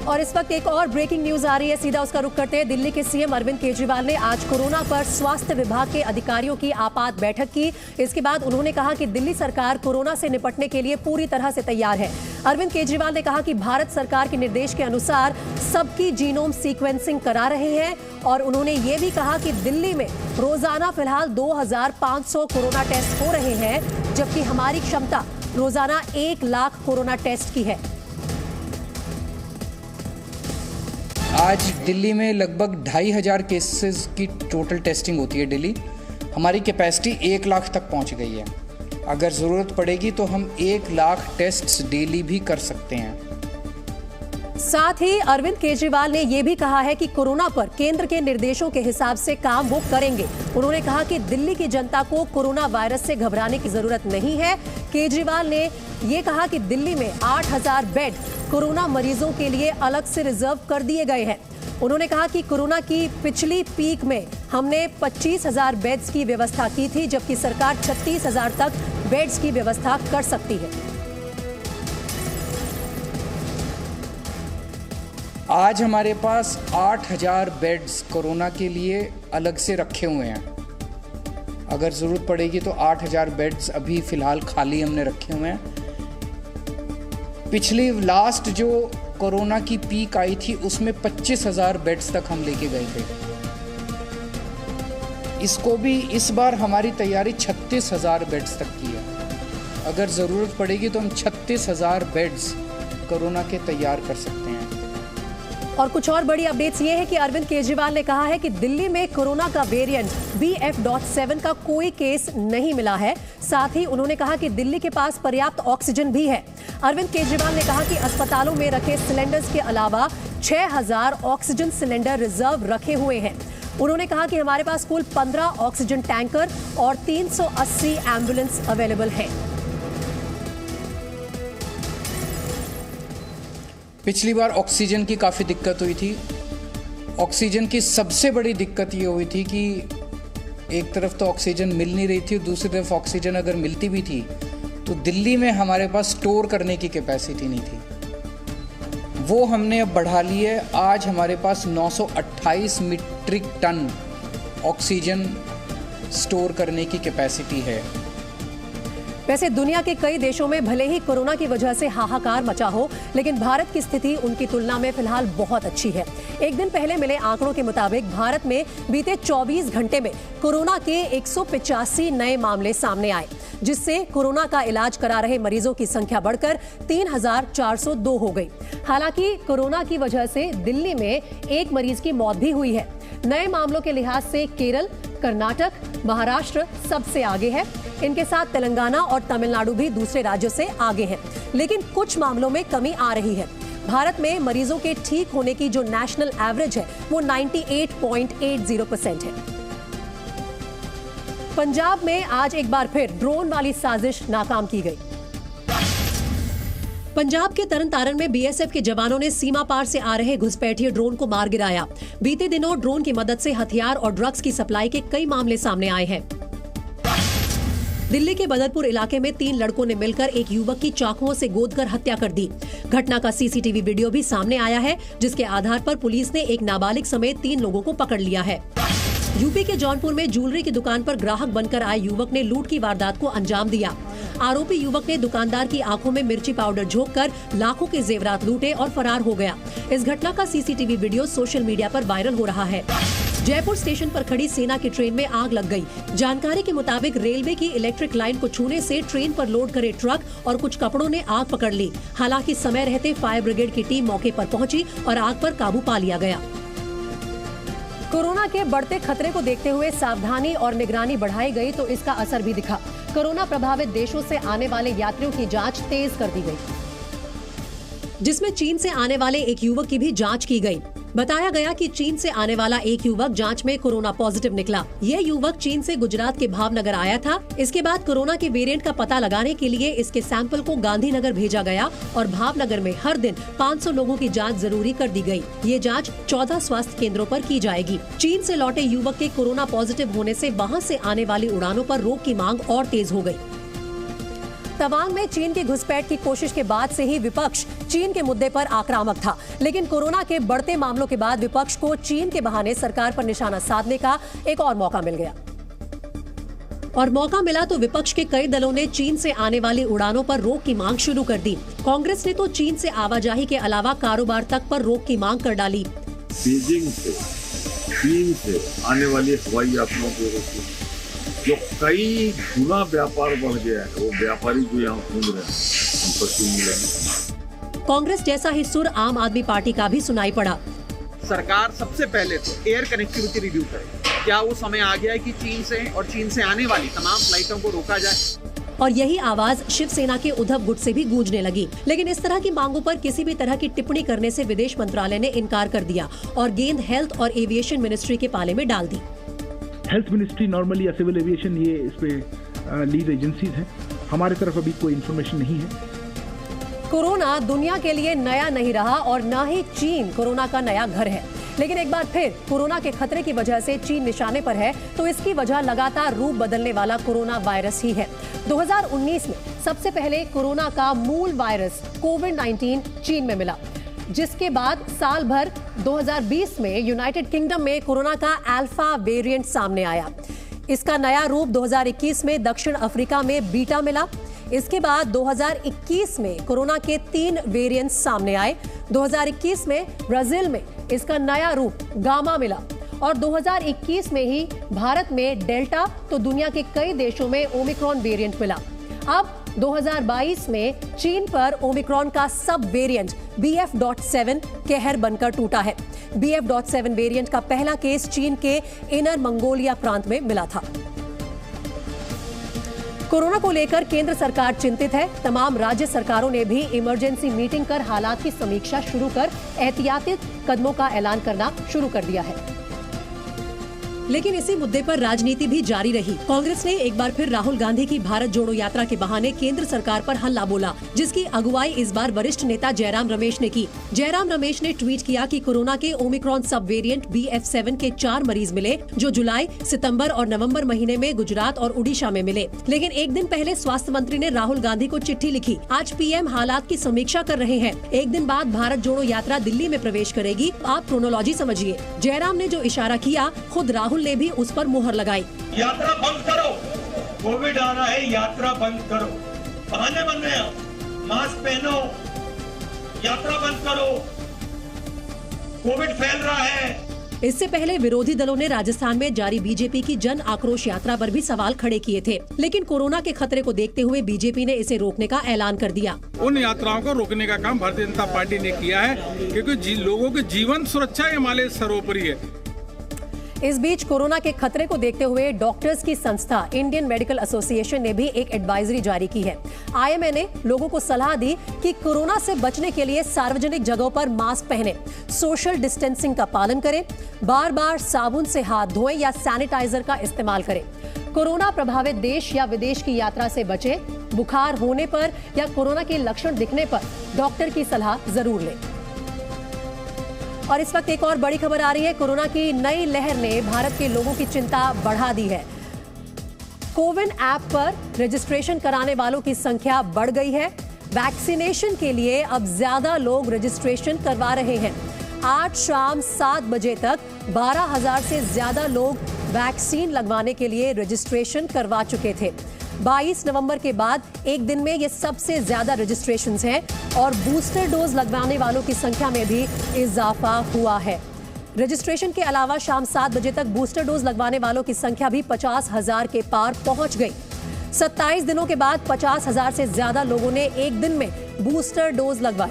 और इस वक्त एक और ब्रेकिंग न्यूज आ रही है, सीधा उसका रुख करते हैं। दिल्ली के सीएम अरविंद केजरीवाल ने आज कोरोना पर स्वास्थ्य विभाग के अधिकारियों की आपात बैठक की। इसके बाद उन्होंने कहा कि दिल्ली सरकार कोरोना से निपटने के लिए पूरी तरह से तैयार है। अरविंद केजरीवाल ने कहा कि भारत सरकार के निर्देश के अनुसार सबकी जीनोम सीक्वेंसिंग करा रहे हैं और उन्होंने ये भी कहा कि दिल्ली में रोजाना फिलहाल 2500 कोरोना टेस्ट हो रहे हैं, जबकि हमारी क्षमता रोजाना 1 लाख कोरोना टेस्ट की है। आज दिल्ली में लगभग 2500 केसेस की टोटल टेस्टिंग होती है डेली। हमारी कैपेसिटी 1 लाख तक पहुंच गई है। अगर ज़रूरत पड़ेगी तो हम 1 लाख टेस्ट्स डेली भी कर सकते हैं। साथ ही अरविंद केजरीवाल ने यह भी कहा है कि कोरोना पर केंद्र के निर्देशों के हिसाब से काम वो करेंगे। उन्होंने कहा कि दिल्ली की जनता को कोरोना वायरस से घबराने की जरूरत नहीं है। केजरीवाल ने यह कहा कि दिल्ली में 8000 बेड कोरोना मरीजों के लिए अलग से रिजर्व कर दिए गए हैं। उन्होंने कहा कि कोरोना की पिछली पीक में हमने 25,000 बेड्स की व्यवस्था की थी, जबकि सरकार 36,000 तक बेड्स की व्यवस्था कर सकती है। आज हमारे पास 8000 बेड्स कोरोना के लिए अलग से रखे हुए हैं। अगर ज़रूरत पड़ेगी तो 8000 बेड्स अभी फ़िलहाल खाली हमने रखे हुए हैं। पिछली लास्ट जो कोरोना की पीक आई थी उसमें 25,000 बेड्स तक हम लेके गए थे। इसको भी इस बार हमारी तैयारी 36,000 बेड्स तक की है। अगर ज़रूरत पड़ेगी तो हम 36,000 बेड्स कोरोना के तैयार कर सकते हैं। और कुछ और बड़ी अपडेट्स ये है कि अरविंद केजरीवाल ने कहा है कि दिल्ली में कोरोना का वेरिएंट BF.7 का कोई केस नहीं मिला है। साथ ही उन्होंने कहा कि दिल्ली के पास पर्याप्त ऑक्सीजन भी है। अरविंद केजरीवाल ने कहा कि अस्पतालों में रखे सिलेंडर्स के अलावा 6000 ऑक्सीजन सिलेंडर रिजर्व रखे हुए हैं। उन्होंने कहा कि हमारे पास कुल 15 ऑक्सीजन टैंकर और 380 एम्बुलेंस अवेलेबल हैं। पिछली बार ऑक्सीजन की काफ़ी दिक्कत हुई थी। ऑक्सीजन की सबसे बड़ी दिक्कत ये हुई थी कि एक तरफ तो ऑक्सीजन मिल नहीं रही थी, दूसरी तरफ ऑक्सीजन अगर मिलती भी थी तो दिल्ली में हमारे पास स्टोर करने की कैपेसिटी नहीं थी। वो हमने अब बढ़ा ली है। आज हमारे पास 928 मीट्रिक टन ऑक्सीजन स्टोर करने की कैपेसिटी है। वैसे दुनिया के कई देशों में भले ही कोरोना की वजह से हाहाकार मचा हो, लेकिन भारत की स्थिति उनकी तुलना में फिलहाल बहुत अच्छी है। एक दिन पहले मिले आंकड़ों के मुताबिक भारत में बीते 24 घंटे में कोरोना के 185 नए मामले सामने आए, जिससे कोरोना का इलाज करा रहे मरीजों की संख्या बढ़कर 3402 हो गई। हालांकि कोरोना की वजह से दिल्ली में एक मरीज की मौत भी हुई है। नए मामलों के लिहाज से केरल, कर्नाटक, महाराष्ट्र सबसे आगे है। इनके साथ तेलंगाना और तमिलनाडु भी दूसरे राज्यों से आगे हैं, लेकिन कुछ मामलों में कमी आ रही है। भारत में मरीजों के ठीक होने की जो नेशनल एवरेज है वो 98.80% है। पंजाब में आज एक बार फिर ड्रोन वाली साजिश नाकाम की गई। पंजाब के तरनतारन में BSF के जवानों ने सीमा पार से आ रहे घुसपैठिए ड्रोन को मार गिराया। बीते दिनों ड्रोन की मदद से हथियार और ड्रग्स की सप्लाई के कई मामले सामने आए हैं। दिल्ली के बदरपुर इलाके में 3 लड़कों ने मिलकर एक युवक की चाकुओं से गोदकर हत्या कर दी। घटना का CCTV वीडियो भी सामने आया है, जिसके आधार पर पुलिस ने एक नाबालिग समेत 3 लोगों को पकड़ लिया है। यूपी के जौनपुर में ज्वेलरी की दुकान पर ग्राहक बनकर आए युवक ने लूट की वारदात को अंजाम दिया। आरोपी युवक ने दुकानदार की आंखों में मिर्ची पाउडर झोंककर लाखों के जेवरात लूटे और फरार हो गया। इस घटना का CCTV वीडियो सोशल मीडिया पर वायरल हो रहा है। जयपुर स्टेशन पर खड़ी सेना की ट्रेन में आग लग गई। जानकारी के मुताबिक रेलवे की इलेक्ट्रिक लाइन को छूने से ट्रेन पर लोड करे ट्रक और कुछ कपड़ों ने आग पकड़ ली। हालांकि समय रहते फायर ब्रिगेड की टीम मौके पर पहुंची और आग पर काबू पा लिया गया। कोरोना के बढ़ते खतरे को देखते हुए सावधानी और निगरानी बढ़ाई गई तो इसका असर भी दिखा। कोरोना प्रभावित देशों से आने वाले यात्रियों की जांच तेज कर दी गई, जिसमें चीन से आने वाले एक युवक की भी जांच की गई। बताया गया कि चीन से आने वाला एक युवक जांच में कोरोना पॉजिटिव निकला। यह युवक चीन से गुजरात के भावनगर आया था। इसके बाद कोरोना के वेरिएंट का पता लगाने के लिए इसके सैंपल को गांधीनगर भेजा गया और भावनगर में हर दिन 500 लोगों की जांच जरूरी कर दी गई। ये जांच 14 स्वास्थ्य केंद्रों पर की जाएगी। चीन से लौटे युवक के कोरोना पॉजिटिव होने से वहां से आने वाली उड़ानों पर रोक की मांग और तेज हो गई। तवांग में चीन की घुसपैठ की कोशिश के बाद से ही विपक्ष चीन के मुद्दे पर आक्रामक था, लेकिन कोरोना के बढ़ते मामलों के बाद विपक्ष को चीन के बहाने सरकार पर निशाना साधने का एक और मौका मिल गया। और मौका मिला तो विपक्ष के कई दलों ने चीन से आने वाली उड़ानों पर रोक की मांग शुरू कर दी। कांग्रेस ने तो चीन से आवाजाही के अलावा कारोबार तक पर रोक की मांग कर डाली। बीजिंग से चीन से आने वाली हवाई यात्राओं को रोकी, जो कई गुना व्यापार बढ़ गया है, वो व्यापारी जो यहाँ घूम रहे हैं उन पर क्यों मिलेंगे। कांग्रेस जैसा ही सुर आम आदमी पार्टी का भी सुनाई पड़ा। सरकार सबसे पहले तो एयर कनेक्टिविटी रिव्यू करे। क्या वो समय आ गया है कि चीन से और चीन से आने वाली तमाम फ्लाइटों को रोका जाए? और यही आवाज शिवसेना के उद्धव गुट से भी गूंजने लगी, लेकिन इस तरह की मांगों पर किसी भी तरह की टिप्पणी करने से विदेश मंत्रालय ने इनकार कर दिया और गेंद हेल्थ और एविएशन मिनिस्ट्री के पाले में डाल दी। हेल्थ मिनिस्ट्री नॉर्मली या सिविल एविएशन ये इस पे लीड एजेंसीज हैं। हमारे तरफ अभी कोई इन्फॉर्मेशन नहीं है। कोरोना दुनिया के लिए नया नहीं रहा और न ही चीन कोरोना का नया घर है, लेकिन एक बार फिर कोरोना के खतरे की वजह से चीन निशाने पर है, तो इसकी वजह लगातार रूप बदलने वाला कोरोना वायरस ही है। 2019 में सबसे पहले कोरोना का मूल वायरस कोविड-19 चीन में मिला, जिसके बाद साल भर 2020 में यूनाइटेड किंगडम में कोरोना का अल्फा वेरिएंट सामने आया। इसका नया रूप 2021 में दक्षिण अफ्रीका में बीटा मिला। इसके बाद 2021 में कोरोना के 3 वेरिएंट्स सामने आए। 2021 में ब्राजील में इसका नया रूप गामा मिला और 2021 में ही भारत में डेल्टा तो दुनिया के कई देशों में ओमिक्रॉन वेरिएंट मिला। अब 2022 में चीन पर ओमिक्रॉन का सब वेरिएंट BF.7 कहर बनकर टूटा है। BF.7 वेरिएंट का पहला केस चीन के इनर मंगोलिया प्रांत में मिला था। कोरोना को लेकर केंद्र सरकार चिंतित है। तमाम राज्य सरकारों ने भी इमरजेंसी मीटिंग कर हालात की समीक्षा शुरू कर एहतियाती कदमों का ऐलान करना शुरू कर दिया है। लेकिन इसी मुद्दे पर राजनीति भी जारी रही। कांग्रेस ने एक बार फिर राहुल गांधी की भारत जोड़ो यात्रा के बहाने केंद्र सरकार पर हल्ला बोला, जिसकी अगुवाई इस बार वरिष्ठ नेता जयराम रमेश ने की। जयराम रमेश ने ट्वीट किया कि कोरोना के ओमिक्रॉन सब वेरिएंट BF.7 के 4 मरीज मिले, जो जुलाई, सितंबर और नवंबर महीने में गुजरात और उड़ीसा में मिले। लेकिन एक दिन पहले स्वास्थ्य मंत्री ने राहुल गांधी को चिट्ठी लिखी। आज PM हालात की समीक्षा कर रहे हैं। एक दिन बाद भारत जोड़ो यात्रा दिल्ली में प्रवेश करेगी। आप क्रोनोलॉजी समझिए। जयराम ने जो इशारा किया, खुद राहुल ने भी उस पर मुहर लगाई। यात्रा बंद करो, कोविड आ रहा है, यात्रा बंद करो। बहाने बन रहे हैं, मास्क पहनो, यात्रा बंद करो, कोविड फैल रहा है। इससे पहले विरोधी दलों ने राजस्थान में जारी बीजेपी की जन आक्रोश यात्रा पर भी सवाल खड़े किए थे, लेकिन कोरोना के खतरे को देखते हुए बीजेपी ने इसे रोकने का ऐलान कर दिया। उन यात्राओं को रोकने का काम भारतीय जनता पार्टी ने किया है, क्योंकि लोगों की जीवन सुरक्षा हमारे सर्वोपरि है। इस बीच कोरोना के खतरे को देखते हुए डॉक्टर्स की संस्था इंडियन मेडिकल एसोसिएशन ने भी एक एडवाइजरी जारी की है। IMA ने लोगों को सलाह दी कि कोरोना से बचने के लिए सार्वजनिक जगहों पर मास्क पहने, सोशल डिस्टेंसिंग का पालन करें, बार बार साबुन से हाथ धोएं या सैनिटाइजर का इस्तेमाल करें। कोरोना प्रभावित देश या विदेश की यात्रा से बचें। बुखार होने पर या कोरोना के लक्षण दिखने पर डॉक्टर की सलाह जरूर लें। और इस वक्त एक और बड़ी खबर आ रही है। कोरोना की नई लहर ने भारत के लोगों की चिंता बढ़ा दी है। कोविन ऐप पर रजिस्ट्रेशन कराने वालों की संख्या बढ़ गई है। वैक्सीनेशन के लिए अब ज्यादा लोग रजिस्ट्रेशन करवा रहे हैं। आज शाम 7 बजे तक 12,000 से ज्यादा लोग वैक्सीन लगवाने के लिए रजिस्ट्रेशन करवा चुके थे। 22 नवंबर के बाद एक दिन में ये सबसे ज्यादा रजिस्ट्रेशंस हैं और बूस्टर डोज लगवाने वालों की संख्या में भी इजाफा हुआ है। रजिस्ट्रेशन के अलावा शाम 7 बजे तक बूस्टर डोज लगवाने वालों की संख्या भी 50,000 के पार पहुंच गई। 27 दिनों के बाद 50,000 से ज्यादा लोगों ने एक दिन में बूस्टर डोज लगवाई।